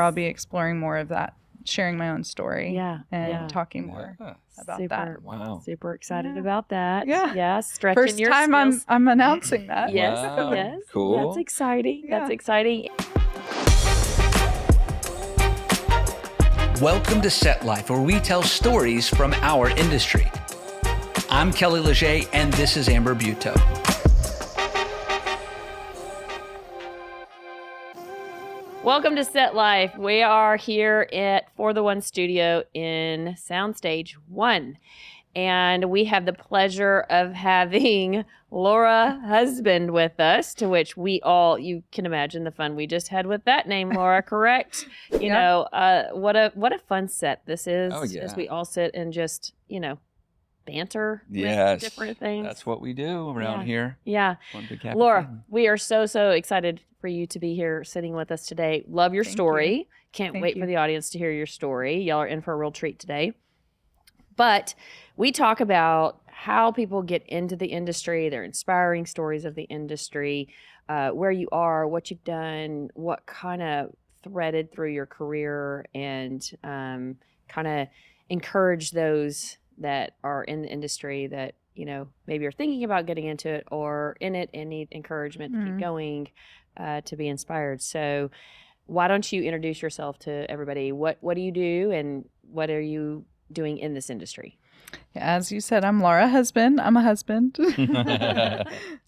I'll be exploring more of that, sharing my own story and talking more about that. Wow. Super excited about that. Yeah. Yes. Stretching First your time skills. I'm announcing that. Yes. Wow. Yes. Cool. That's exciting. Yeah. That's exciting. Welcome to Set Life, where we tell stories from our industry. I'm Kelly Leger, and this is Amber Buto. Welcome to Set Life. We are here at For the One Studio in Soundstage 1. And we have the pleasure of having Laura Husband with us, to which you can imagine the fun we just had with that name, Laura, correct? You know, what a fun set this is. Oh, yeah. As we all sit and just, banter Yes. with different things. That's what we do around here. Yeah. One big happy Laura, family. we are so excited for you to be here sitting with us today. Love your Thank story. you. Can't Thank wait you. for the audience to hear your story. Y'all are in for a real treat today. But we talk about how people get into the industry, their inspiring stories of the industry, where you are, what you've done, what kind of threaded through your career, and kind of encourage those that are in the industry that, maybe are thinking about getting into it or in it and need encouragement to keep going, to be inspired. So why don't you introduce yourself to everybody? What do you do and what are you doing in this industry? As you said, I'm Laura Husband. I'm a husband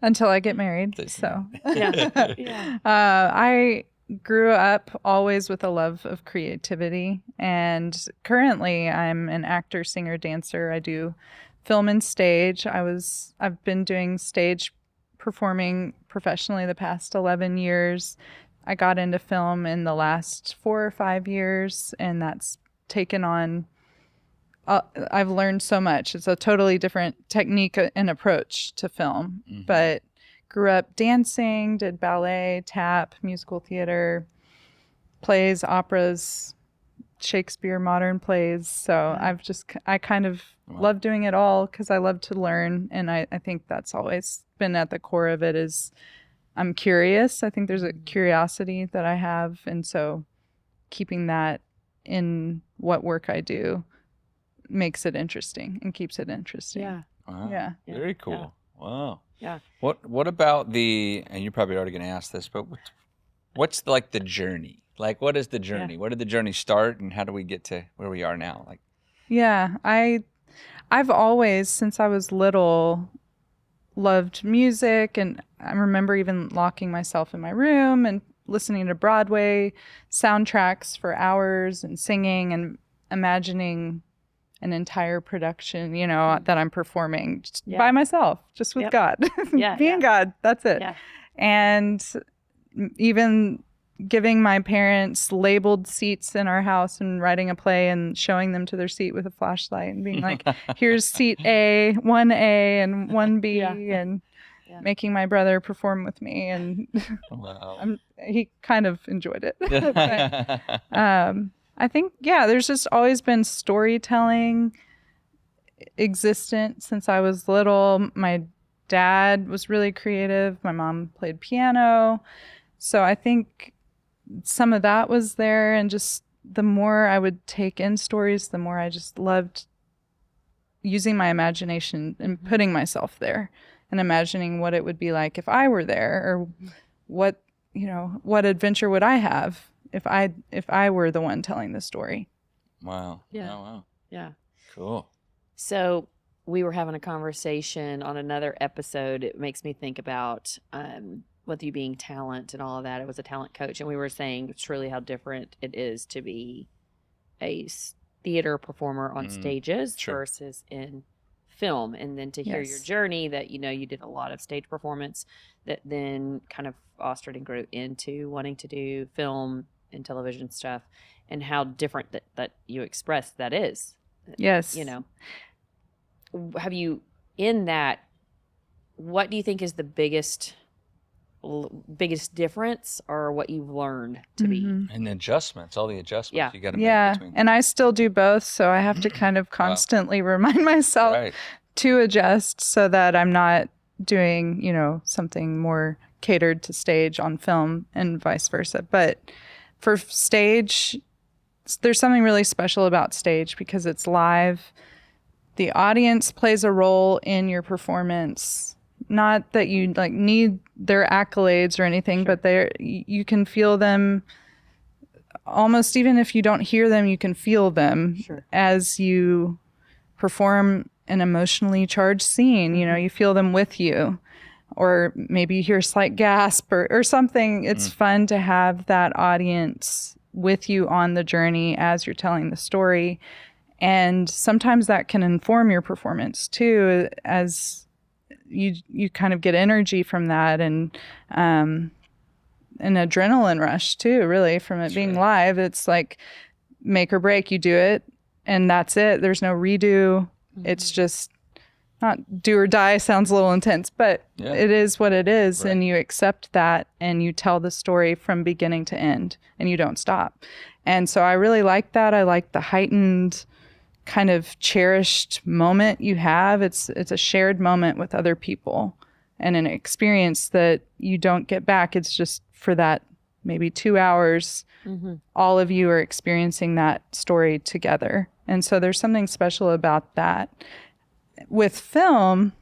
until I get married. So Yeah. I grew up always with a love of creativity, and currently I'm an actor, singer, dancer. I do film and stage. I've been doing stage performing professionally the past 11 years. I got into film in the last 4 or 5 years, and that's taken on I've learned so much. It's a totally different technique and approach to film, but grew up dancing, did ballet, tap, musical theater, plays, operas, Shakespeare, modern plays. So I kind of love doing it all because I love to learn. And I think that's always been at the core of it is I'm curious. I think there's a curiosity that I have. And so keeping that in what work I do makes it interesting and keeps it interesting. Yeah. Wow. Yeah. Very cool. Yeah. Wow. Yeah. What about and you're probably already going to ask this, but what's like the journey? Like, what is the journey? Where did the journey start and how do we get to where we are now? Like, yeah, I've always, since I was little, loved music, and I remember even locking myself in my room and listening to Broadway soundtracks for hours and singing and imagining an entire production, that I'm performing by myself, just with God. Being God, that's it. Yeah. And even giving my parents labeled seats in our house and writing a play and showing them to their seat with a flashlight and being like, here's seat A, 1A and 1B, and making my brother perform with me. And wow. he kind of enjoyed it. But, I think, there's just always been storytelling existent since I was little. My dad was really creative. My mom played piano. So I think some of that was there. And just the more I would take in stories, the more I just loved using my imagination and putting myself there and imagining what it would be like if I were there, or what adventure would I have if I were the one telling the story. Wow. Yeah. Oh, wow. Yeah. Cool. So we were having a conversation on another episode. It makes me think about with you being talent and all of that. I was a talent coach, and we were saying truly how different it is to be a theater performer on stages versus in film, and then to hear your journey that you did a lot of stage performance that then kind of fostered and grew into wanting to do film and television stuff, and how different that you expressed that is. Yes. Have you, in that, what do you think is the biggest difference, or what you've learned to be? And adjustments, all the adjustments you got to make between. And I still do both, so I have to kind of constantly remind myself to adjust so that I'm not doing, something more catered to stage on film and vice versa. But for stage, there's something really special about stage because it's live. The audience plays a role in your performance. Not that you like need their accolades or anything, but you can feel them almost, even if you don't hear them, you can feel them as you perform an emotionally charged scene. You know, you feel them with you, or maybe you hear a slight gasp or something. It's fun to have that audience with you on the journey as you're telling the story. And sometimes that can inform your performance too, as you kind of get energy from that, and an adrenaline rush too, really, from it being live. It's like make or break. You do it and that's it. There's no redo. It's just not do or die. Sounds a little intense, but it is what it is. And you accept that and you tell the story from beginning to end and you don't stop. And so I really like that. I like the heightened kind of cherished moment you have. It's a shared moment with other people and an experience that you don't get back. It's just for that maybe 2 hours, all of you are experiencing that story together. And so there's something special about that. With film,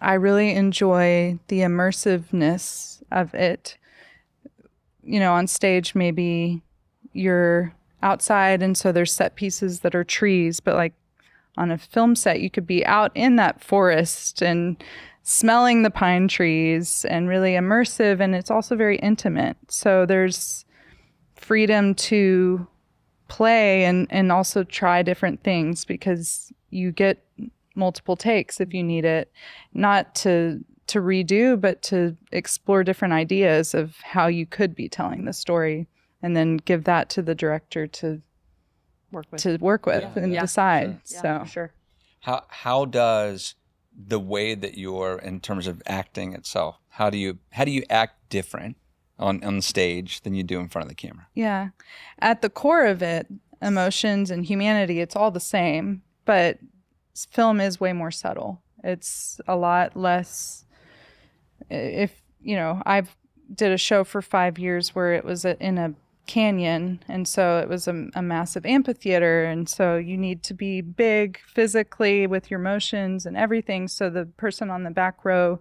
I really enjoy the immersiveness of it. You know, on stage, maybe you're outside and so there's set pieces that are trees, but like on a film set, you could be out in that forest and smelling the pine trees and really immersive. And it's also very intimate. So there's freedom to play and also try different things because you get multiple takes if you need it, not to redo, but to explore different ideas of how you could be telling the story, and then give that to the director to work with and decide. So sure. How does the way that you're, in terms of acting itself, how do you act different on stage than you do in front of the camera? Yeah, at the core of it, emotions and humanity, it's all the same, but film is way more subtle. It's a lot less. If you know, I've did a show for 5 years where it was in a canyon, and so it was a massive amphitheater, and so you need to be big physically with your motions and everything, so the person on the back row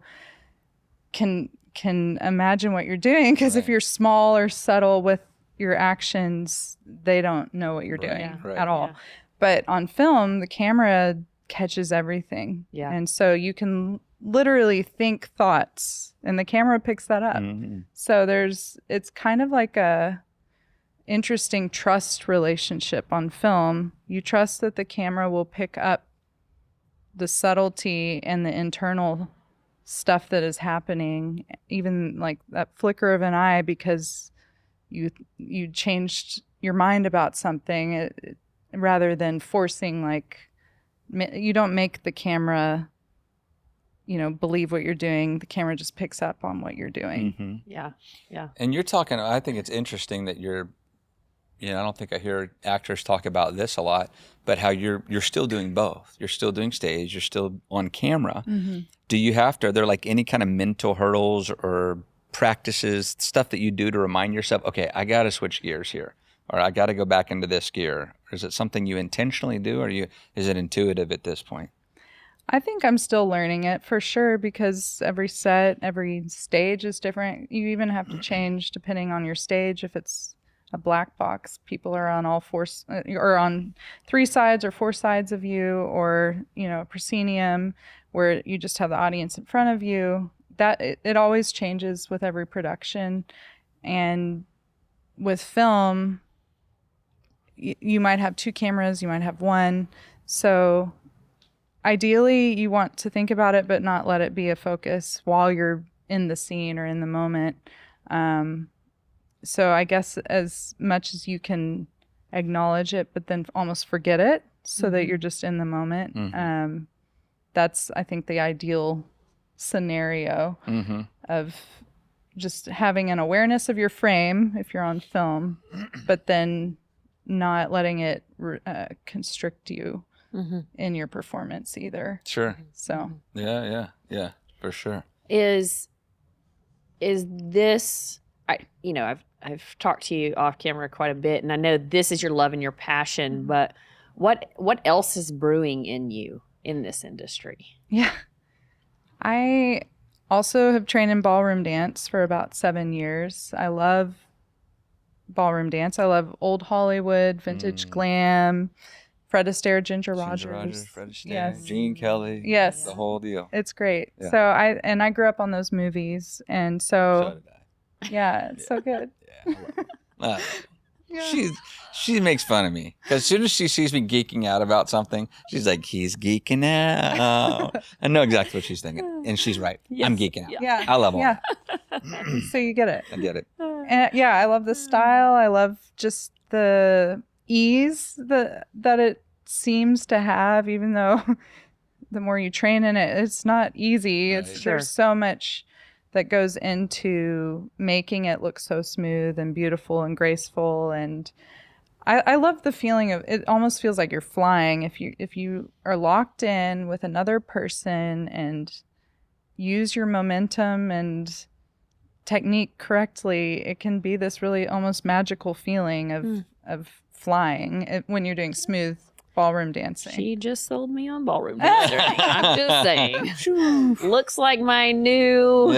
can imagine what you're doing, because if you're small or subtle with your actions, they don't know what you're doing at all. But on film, the camera catches everything, and so you can literally think thoughts and the camera picks that up. So it's kind of like a interesting trust relationship on film. You trust that the camera will pick up the subtlety and the internal stuff that is happening, even like that flicker of an eye because you changed your mind about something, rather than forcing, like, you don't make the camera believe what you're doing. The camera just picks up on what you're doing. Yeah. And you're talking, I think it's interesting that I don't think I hear actors talk about this a lot, but how you're still doing both. You're still doing stage, you're still on camera. Do you have to, are there like any kind of mental hurdles or practices, stuff that you do to remind yourself, okay, I got to switch gears here, or I got to go back into this gear? Or is it something you intentionally do, or is it intuitive at this point? I think I'm still learning it for sure, because every set, every stage is different. You even have to change depending on your stage. If it's a black box, people are on all four, or on 3 sides or 4 sides of you, or a proscenium where you just have the audience in front of you. That it always changes with every production. And with film, you might have 2 cameras, you might have 1. So ideally, you want to think about it, but not let it be a focus while you're in the scene or in the moment. So I guess as much as you can acknowledge it, but then almost forget it, so that you're just in the moment. That's, I think, the ideal scenario of just having an awareness of your frame if you're on film, but then not letting it constrict you in your performance either. Sure. So Yeah, for sure. Is this, I've talked to you off camera quite a bit, and I know this is your love and your passion, but what else is brewing in you in this industry? Yeah. I also have trained in ballroom dance for about 7 years. I love ballroom dance. I love old Hollywood, vintage glam, Fred Astaire, Ginger Rogers. Fred Astaire, Yes. Gene Kelly. Yes. The whole deal. It's great. Yeah. So I grew up on those movies, and So so did I. yeah, it's so good. Yeah. She makes fun of me because as soon as she sees me geeking out about something, she's like, "He's geeking out." I know exactly what she's thinking, and she's right. I'm geeking out. Yeah. I love all Yeah. that. So you get it. I get it. And yeah, I love the style. I love just the ease that it seems to have, even though the more you train in it, it's not easy. Right. It's Sure. There's so much that goes into making it look so smooth and beautiful and graceful. And I love the feeling of it. Almost feels like you're flying if you are locked in with another person and use your momentum and technique correctly. It can be this really almost magical feeling of flying when you're doing smooth ballroom dancing. She just sold me on ballroom dancing. I'm just saying. Looks like my new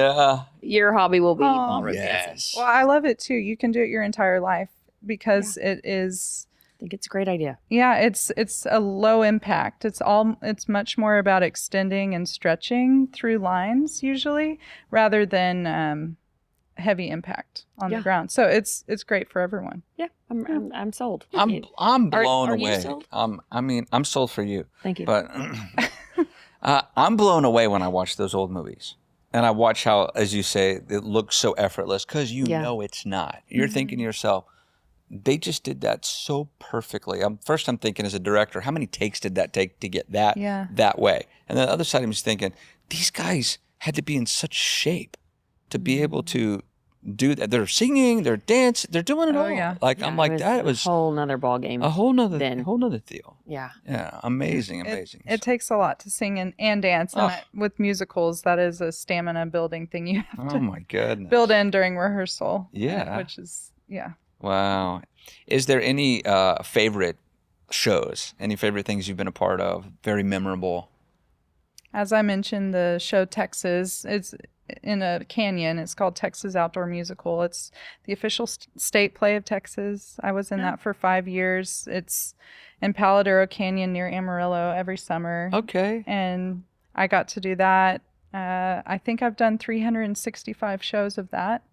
your hobby will be Aw. ballroom dancing. Yes. Well, I love it too. You can do it your entire life because it is. I think it's a great idea. Yeah, it's a low impact. It's much more about extending and stretching through lines usually, rather than heavy impact on the ground. So it's great for everyone. Yeah, I'm sold. I'm blown are you away. sold? I'm sold for you. Thank you. But I'm blown away when I watch those old movies. And I watch how, as you say, it looks so effortless because you know it's not. You're thinking to yourself, they just did that so perfectly. First I'm thinking as a director, how many takes did that take to get that that way? And then the other side of me is thinking, these guys had to be in such shape to be able to do that. They're singing, they're dancing, they're doing it all. yeah. Like I'm like, that was a whole nother ball game. a whole nother deal. Yeah. Yeah, amazing. It takes a lot to sing and dance. And with musicals, that is a stamina building thing you have to my goodness. build in during rehearsal. Yeah. Which is, Wow. Is there any favorite shows? Any favorite things you've been a part of? Very memorable. As I mentioned, the show Texas, it's in a canyon. It's called Texas Outdoor Musical. It's the official state play of Texas. I was in that for 5 years. It's in Paladero Canyon near Amarillo every summer. Okay. And I got to do that. I think I've done 365 shows of that.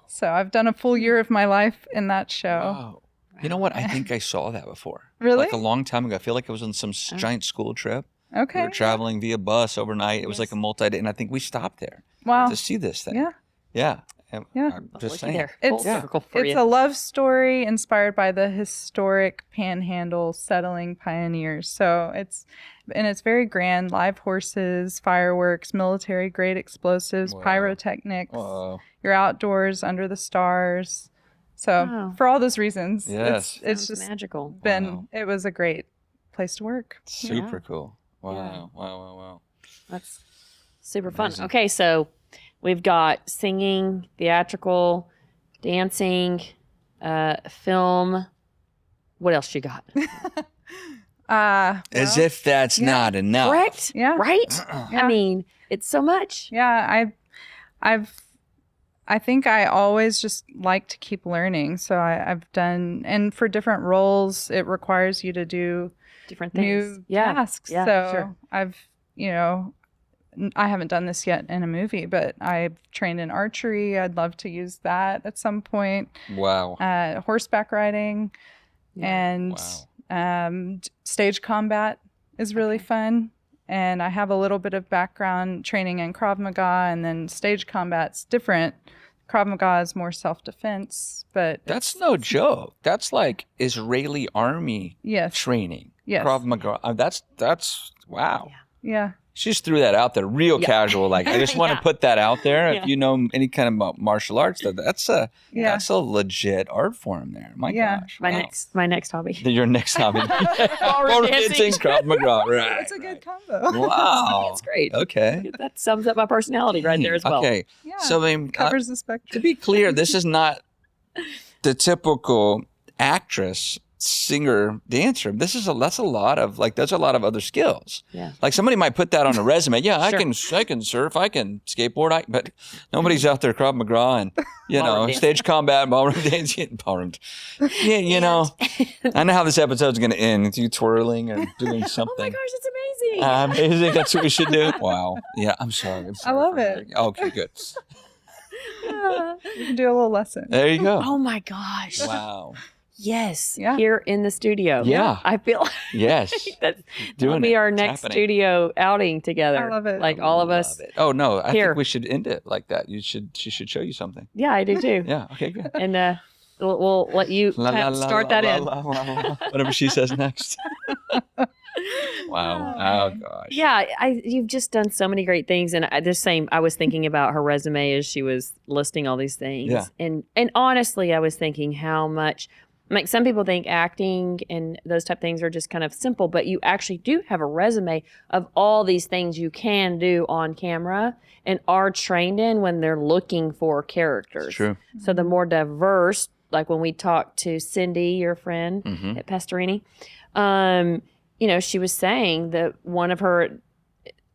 So I've done a full year of my life in that show. Wow. You know what? I think I saw that before. Really? Like a long time ago. I feel like I was on some giant school trip. Okay. We were traveling via bus overnight. It was like a multi-day, and I think we stopped there Wow. to see this thing. Yeah. Yeah. And Yeah. I'm just Looky saying. there. Full circle for It's you. a love story inspired by the historic Panhandle settling pioneers. So it's very grand. Live horses, fireworks, military grade explosives, Wow. pyrotechnics. Whoa. You're outdoors under the stars. So Wow. for all those reasons, Yes. it's Sounds just magical. been. It was a great place to work. Super cool. Wow. Yeah. Wow. That's super fun. Amazing. Okay, so we've got singing, theatrical, dancing, film. What else you got? As if that's not enough. Correct? Yeah. Right? Yeah. I mean, it's so much. Yeah, I think I always just like to keep learning. So I've done, and for different roles, it requires you to do Different things. new tasks. Yeah, So sure. I haven't done this yet in a movie, but I've trained in archery. I'd love to use that at some point. Wow. Horseback riding and Wow. Stage combat is really fun. And I have a little bit of background training in Krav Maga, and then stage combat's different. Krav Maga is more self-defense, but That's no joke. That's like Israeli army yes, training. Yes. Krav Maga. That's wow. yeah, She just threw that out there real casual. Like, I just want to put that out there. Yeah. If you know any kind of martial arts, that's a legit art form there. My gosh. My Wow. next hobby. Your next hobby. Ballroom dancing. Krav Maga. Right. it's a good combo. Wow. It's great. Okay. That sums up my personality right there as well. Okay. Yeah, So, I mean, covers the spectrum. to be clear, this is not the typical actress, singer, dancer, that's a lot of other skills. Yeah. Like somebody might put that on a resume. Yeah, Sure. I can surf, I can skateboard, but nobody's out there Krav Maga and Ballroom dance. stage combat, ballroom dancing, ballroom. Yeah, I know how this episode's going to end. It's you twirling or doing Oh something. my gosh, it's amazing. Amazing. That's what we should do. Wow. Yeah, I'm sorry. I love for it. Okay, good. We can do a little lesson. There you go. Oh my gosh. Wow. Yes. Yeah. Here in the studio. Yeah. I feel Yes. that'll Doing be it. our It's next happening. studio outing together. I love it. Like all of us. Love it. Oh no, I Here. think we should end it like that. She should show you something. Yeah, I do too. Yeah. Okay. Good. And we'll let you La, la, la, start la, that la, in. la, la, la. Whatever she says next. Wow. Oh gosh. Yeah, you've just done so many great things, and I was thinking about her resume as she was listing all these things, Yeah. and honestly, I was thinking how much. Like some people think acting and those type of things are just kind of simple, but you actually do have a resume of all these things you can do on camera and are trained in when they're looking for characters. It's true. So the more diverse, like when we talked to Cindy, your friend Mhm. at Pastorini, she was saying that one of her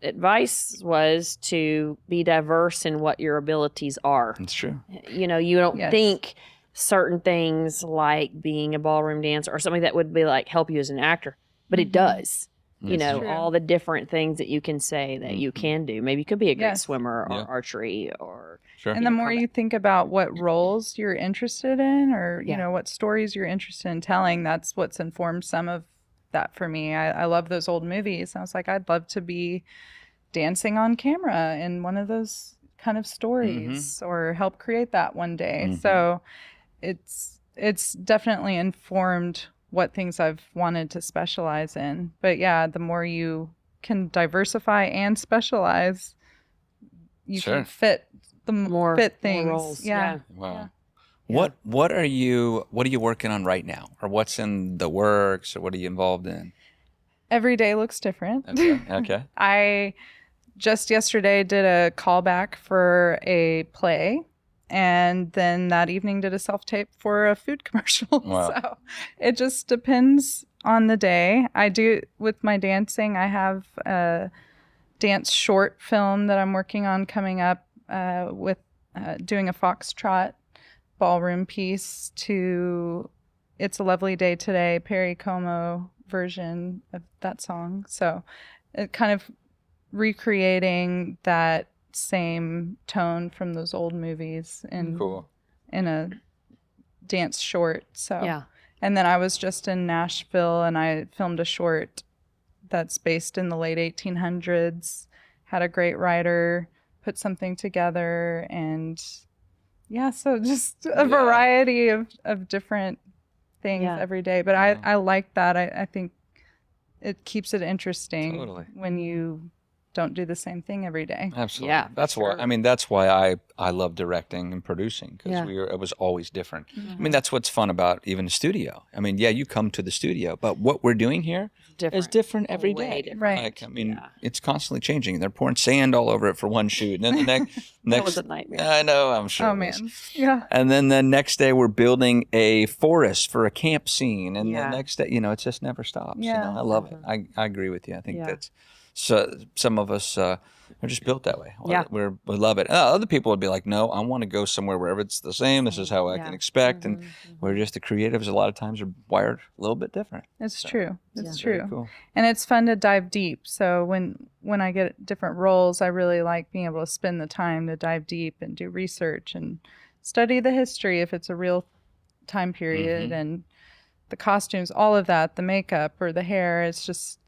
advice was to be diverse in what your abilities are. It's true. You don't Yes. think certain things like being a ballroom dancer or something that would be like help you as an actor, but it does. It's true. All the different things that you can say that you can do. Maybe you could be a great Yes. swimmer or Yeah. archery or Sure. And the more you think about what roles you're interested in, or Yeah. what stories you're interested in telling, that's what's informed some of that for me. I love those old movies. I was like, I'd love to be dancing on camera in one of those kind of stories, or help create that one day. Mhm. So it's definitely informed what things I've wanted to specialize in. But yeah, the more you can diversify and specialize, you Sure. can fit the more fit more things. roles. Yeah. Wow. Yeah. What are you working on right now, or what's in the works, or what are you involved in? Every day looks different. Okay. Okay. I just yesterday did a callback for a play, and then that evening did a self-tape for a food commercial. Wow. So it just depends on the day. I do, with my dancing, I have a dance short film that I'm working on coming up with doing a foxtrot ballroom piece to It's a Lovely Day Today, Perry Como version of that song. So it kind of recreating that same tone from those old movies Cool. in a dance short. So Yeah. and then I was just in Nashville and I filmed a short that's based in the late 1800s. Had a great writer put something together, and yeah, so just a variety of different things Yeah. every day. But I like that. I think it keeps it interesting Totally. when you don't do the same thing every day. Absolutely. Yeah, That's sure. why. I mean, that's why I love directing and producing, because Yeah. it was always different. Mm-hmm. I mean, that's what's fun about even the studio. I mean, yeah, you come to the studio, but what we're doing here is different every Way day. different. Right. Like, I mean, Yeah. it's constantly changing. They're pouring sand all over it for one shoot, and then the next, That was a nightmare. I know, I'm sure. Oh it was. man. Yeah. And then the next day we're building a forest for a camp scene, and Yeah. the next day, it just never stops. Yeah. I love it. I agree with you. I think Yeah. that's so. Some of us are just built that way. Yeah. we love it. Other people would be like, no, I want to go somewhere wherever it's the same. This is how I Yeah. can expect. Mhm, And we're just the creatives. A lot of times are wired a little bit different. It's true. It's Very true. cool. And it's fun to dive deep. So when I get different roles, I really like being able to spend the time to dive deep and do research and study the history if it's a real time period, Mhm. and the costumes, all of that, the makeup or the hair. It's just,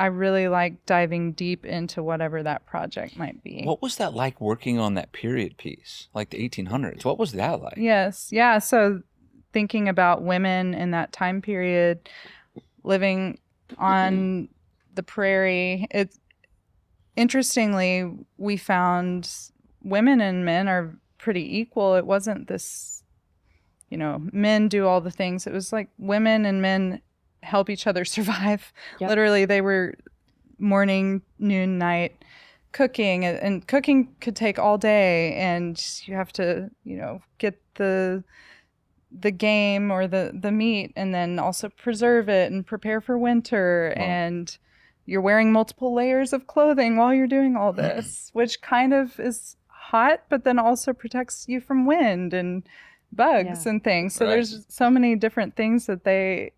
I really like diving deep into whatever that project might be. What was that like working on that period piece, like the 1800s? What was that like? Yes. Yeah. So thinking about women in that time period living on the prairie, it's interestingly, we found women and men are pretty equal. It wasn't this, men do all the things. It was like women and men help each other survive. Yep. Literally, they were morning, noon, night cooking, and cooking could take all day, and you have to, get the the game or the meat, and then also preserve it and prepare for winter. Wow. And you're wearing multiple layers of clothing while you're doing all this, which kind of is hot, but then also protects you from wind and bugs and things. So Right. there's so many different things that they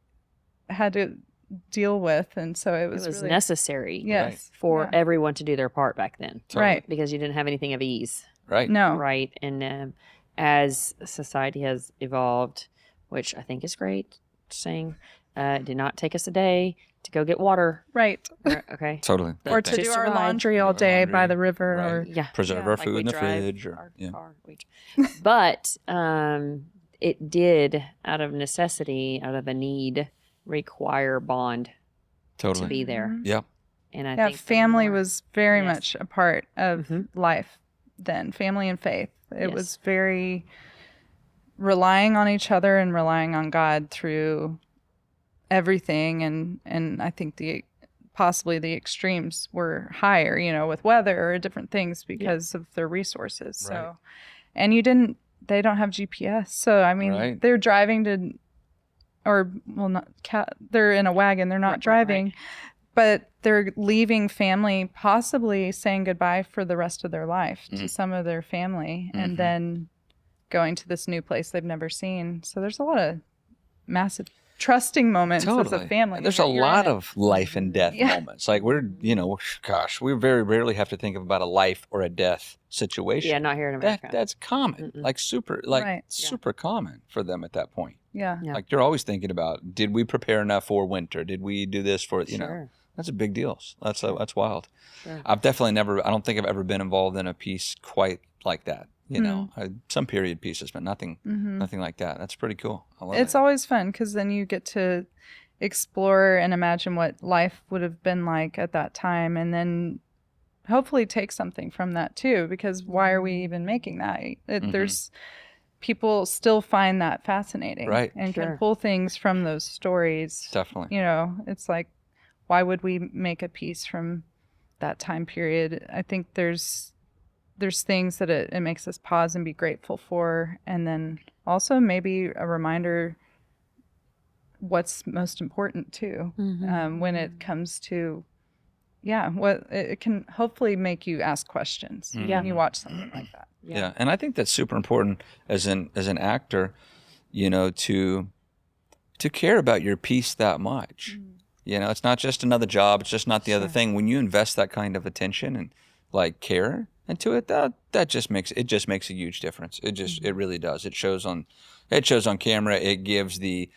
had to deal with, and so it was really necessary yes for yeah. everyone to do their part back then. Totally. Right. Because you didn't have anything of ease. Right. No. Right. And as society has evolved, which I think is great, saying it did not take us a day to go get water. Right. Okay. Totally. Or That to thing. do our survive. laundry all Do our day by laundry. the river Right. or Yeah. Preserve Yeah. our Like food we in the drive fridge. Or, our yeah. car. But it did, out of necessity, out of the need, require bond Totally. to be there. Mhm. Yep. And I Yeah, think the family more- was very Yes. much a part of Mhm. life then. Family and faith. It Yes. was very relying on each other and relying on God through everything. And I think possibly the extremes were higher, with weather or different things because of their resources. So, Right. and they don't have GPS. So, I mean, Right. they're driving to, or well, they're in a wagon. They're not Right. driving. But they're leaving family, possibly saying goodbye for the rest of their life to some of their family, and then going to this new place they've never seen. So there's a lot of massive trusting moments as Totally. a family. And there's that a you're lot in. of life and death Yeah. moments. Like we very rarely have to think about a life or a death situation. Yeah, not here in America. That's common. Mm-mm. Like super Right. super common for them at that point. Yeah. Yeah. Like you're always thinking about, did we prepare enough for winter? Did we do this for, Sure. that's a big deal. That's wild. Sure. I've definitely I don't think I've ever been involved in a piece quite like that. Some period pieces, but nothing like that. That's pretty cool. I love It's it. always fun because then you get to explore and imagine what life would have been like at that time, and then hopefully take something from that too, because why are we even making that? There's people still find that fascinating, Right. and Sure. can pull things from those stories. Definitely. It's like, why would we make a piece from that time period? I think there's things that it makes us pause and be grateful for, and then also maybe a reminder what's most important too, when it comes to what it can hopefully make you ask questions when you watch something like that. Yeah. And I think that's super important as an actor, to care about your piece that much. It's not just another job. It's just not the other thing. When you invest that kind of attention and like care into it, that just makes a huge difference. It really does. It shows on camera. It gives the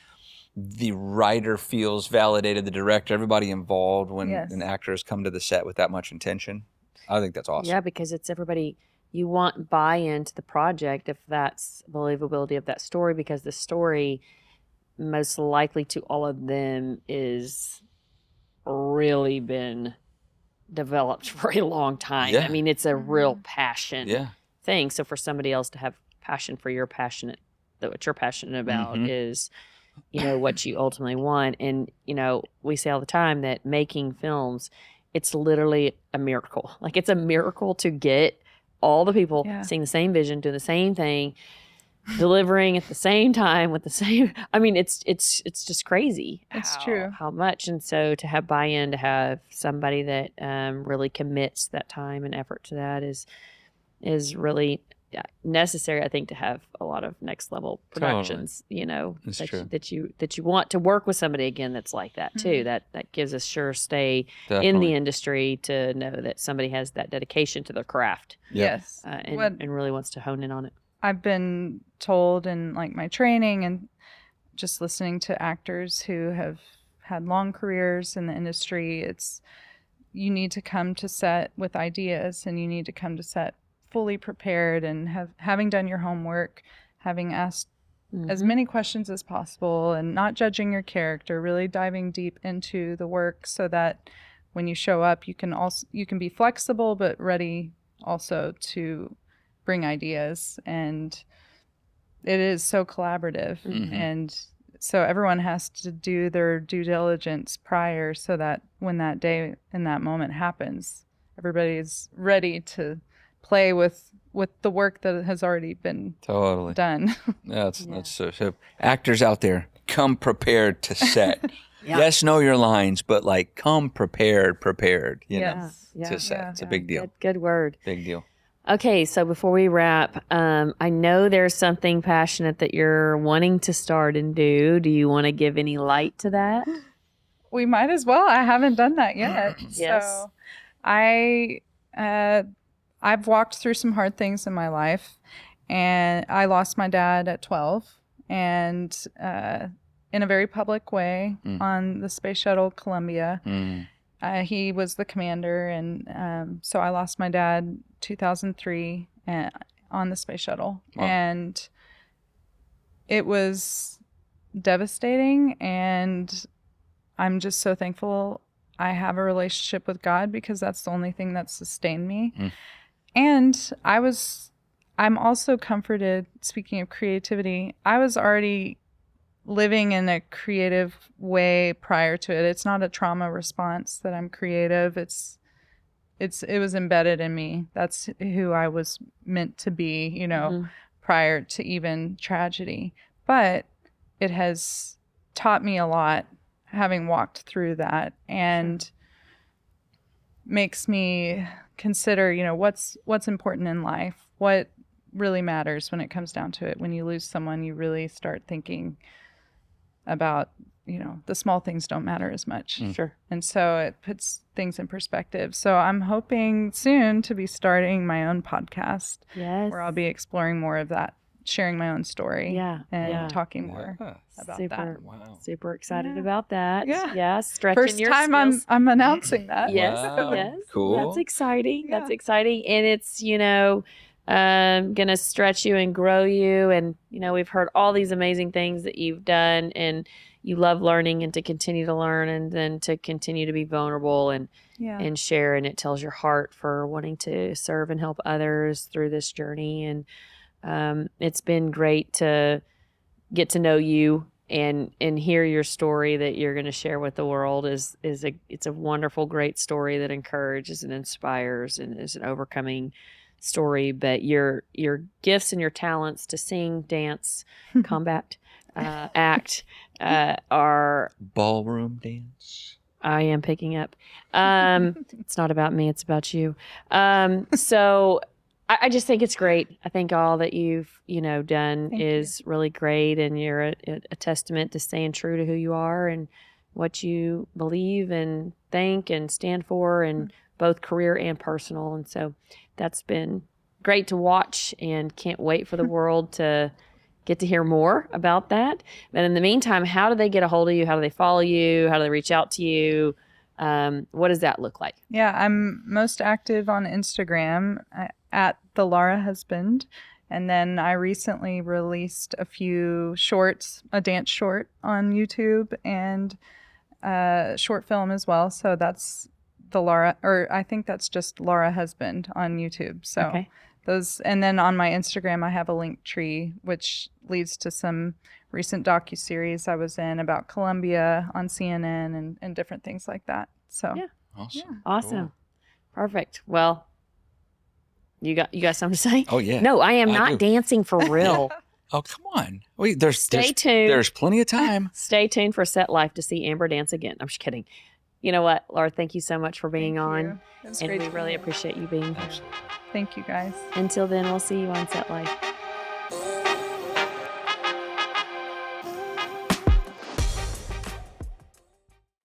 writer feels validated, the director, everybody involved when an actor has come to the set with that much intention. I think that's awesome. Yeah, because it's everybody. You want buy-in to the project if that's believability of that story, because the story most likely to all of them is really been developed for a long time. Yeah. I mean, it's a real passion Yeah. thing. So for somebody else to have passion for what you're passionate about is, what you ultimately want. And, we say all the time that making films, it's literally a miracle. Like, it's a miracle to get all the people seeing the same vision, doing the same thing, delivering at the same time with the same. I mean, it's just crazy. It's true. How much. And so to have buy-in, to have somebody that really commits that time and effort to that is really necessary, I think, to have a lot of next level productions. That's true. That you want to work with somebody again that's like that too. That gives us sure stay in Definitely. the industry to know that somebody has that dedication to their craft Yeah. Yes. and really wants to hone in on it. I've been told in like my training and just listening to actors who have had long careers in the industry, you need to come to set with ideas, and you need to come to set fully prepared and having done your homework, having asked as many questions as possible, and not judging your character, really diving deep into the work so that when you show up, you can be flexible but ready also to bring ideas. And it is so collaborative, and so everyone has to do their due diligence prior so that when that day and that moment happens, everybody's ready to play with the work that has already been Totally. done. Yeah, that's so actors out there, come prepared to set. Yeah. Yes, know your lines, but like come prepared, you know, Yes. to set. Yeah. It's a big deal. Good word. Big deal. Okay, so before we wrap, I know there's something passionate that you're wanting to start and do. Do you want to give any light to that? We might as well. I haven't done that yet. Yes. So I've walked through some hard things in my life, and I lost my dad at 12, and in a very public way on the space shuttle Columbia. He was the commander, and so I lost my dad 2003 on the space shuttle. Wow. And it was devastating, and I'm just so thankful I have a relationship with God, because that's the only thing that sustained me. And I'm also comforted, speaking of creativity, I was already living in a creative way prior to it. It's not a trauma response that I'm creative. It was embedded in me. That's who I was meant to be, you know, prior to even tragedy. But it has taught me a lot, having walked through that, and makes me consider, you know, what's important in life, what really matters when it comes down to it. When you lose someone, you really start thinking about, you know, the small things don't matter as much. Sure. And so it puts things in perspective. So I'm hoping soon to be starting my own podcast, Yes. where I'll be exploring more of that, sharing my own story, and talking more about that. Wow. Super excited about that. Yeah. Yes. Stretching First your time skills. I'm announcing that. Yes, Wow. yes. Cool. That's exciting. Yeah. That's exciting. And it's, you know, going to stretch you and grow you. And, you know, we've heard all these amazing things that you've done, and you love learning, and to continue to learn, and then to continue to be vulnerable and share. And it tells your heart for wanting to serve and help others through this journey. And it's been great to get to know you and hear your story that you're going to share with the world. It's a wonderful, great story that encourages and inspires, and is an overcoming story. But your gifts and your talents to sing, dance, combat, act are Ballroom dance. I am picking up. It's not about me, it's about you. So I just think it's great. I think all that you've, you know, done is really great, and you're a testament to staying true to who you are and what you believe and think and stand for, and both career and personal. And so that's been great to watch, and can't wait for the world to get to hear more about that. But in the meantime, how do they get a hold of you? How do they follow you? How do they reach out to you? What does that look like? Yeah, I'm most active on Instagram at the Lara Husband. And then I recently released a few shorts, a dance short on YouTube, and a short film as well. So that's the Lara, or I think that's just Lara Husband on YouTube. So Okay. those, and then on my Instagram, I have a link tree, which leads to some recent docuseries I was in about Columbia on CNN and different things like that. So Yeah. Awesome. Awesome. Cool. Perfect. Well, you got something to say? Oh yeah. No, I am I not do. dancing for real. Oh come on. Wait, there's Stay tuned. There's plenty of time. Stay tuned for Set Life to see Amber dance again. I'm just kidding. You know what, Laura, thank you so much for being Thank on. you. It was And great we to be really here. appreciate you being here. Thank you guys. Until then, we'll see you on Set Life.